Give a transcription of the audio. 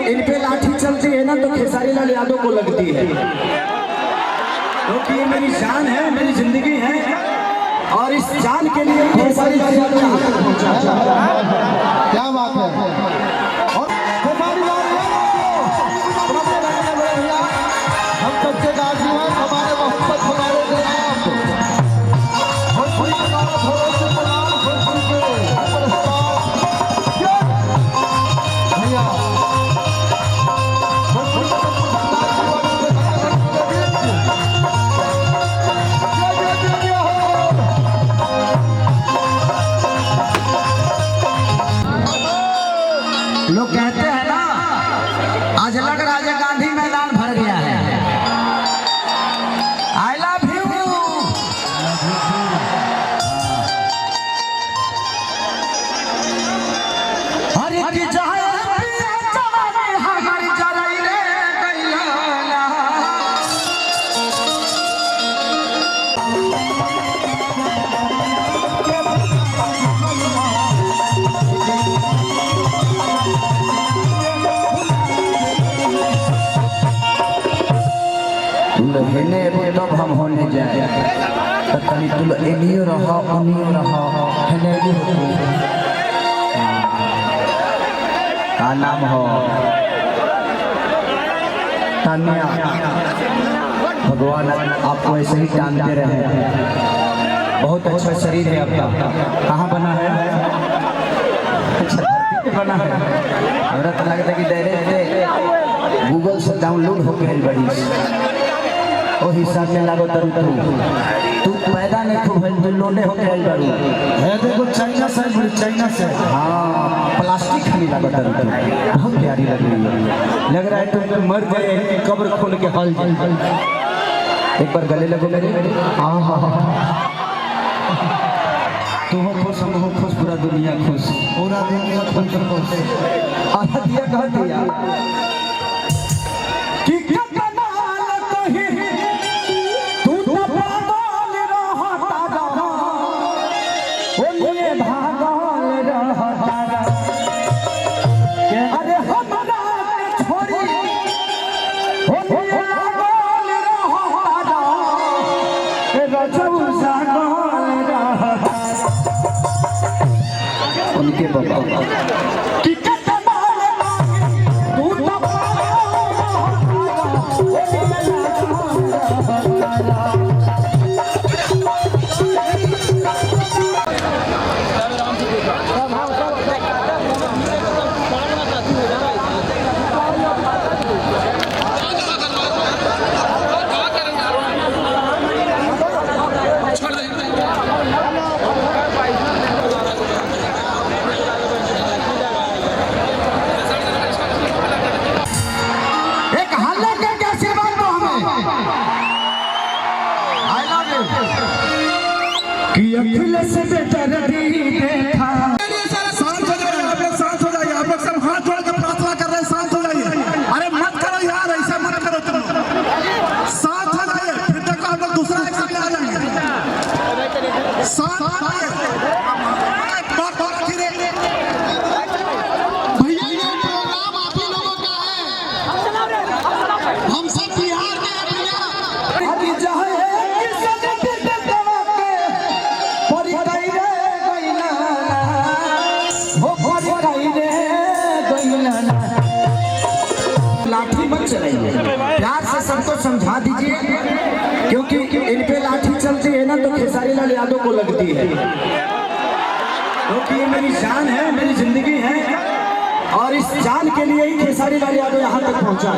इन पे लाठी चलती है ना तो खेसारी लाल यादव को लगती है, क्योंकि ये मेरी जान है, मेरी जिंदगी है और इस जान के लिए खेसारी लाल यादव यहाँ तक पहुँचा। क्या बात है। और खेसारी लाल यादव हम सबके दादी हैं, हमारे मोहब्बत हमारे लोग कहते हैं ना आज लग राजा गांधी मैदान भर गया है। I love you. हर की चाहे हमारी जराई रे गइलाना। हेने तब हम होने जाए तो कहीं तुम एनियो रहो उनियो रहो हेने भी हो। का नाम हो तानिया। भगवान आपको ऐसे ही टांगते रहे। बहुत अच्छा शरीर है आपका। कहाँ बना है? अच्छा धरती पे बना है। हमरा तो लगता है कि डायरेक्ट गूगल से डाउनलोड हो गई बड़ी ओ हिसाब में लागो तू पैदा नहीं खूब है लोडे हो गए बारू है। देखो चाइना से हाँ प्लास्टिक खानी लागो बहुत प्यारी लग रही है। लग रहा है तुम मर गए कब्र खोल के हल जाए। एक बार गले लगो मेरे। हाँ तू हो खुश हम हो खुश पूरा दुनिया खुश आधा दिया कह दिया कि उनके बाबा कि अखिलेश बेदर्दी देखा। शांत हो जाइए आप लोग, शांत हो जाइए आप लोग, सब हाथ जोड़ के प्रार्थना कर रहे हैं। शांत हो जाइए। अरे मत करो यार, ऐसा मत करो तुम। शांत हो जाइए, फिर देखो हम लोग दूसरा एक्शन में आ जाएंगे। शांत हो जाइए भैया, ये प्रोग्राम आप ही लोगों का है, हम सब बिहार के हैं भैया। लाठी मत चलाइए, प्यार से सबको समझा दीजिए, क्योंकि इन पे लाठी चलती है ना तो खेसारी लाल यादव को लगती है, क्योंकि ये मेरी जान है, मेरी जिंदगी है और इस जान के लिए ही खेसारी लाल यादव यहाँ तक पहुँचा।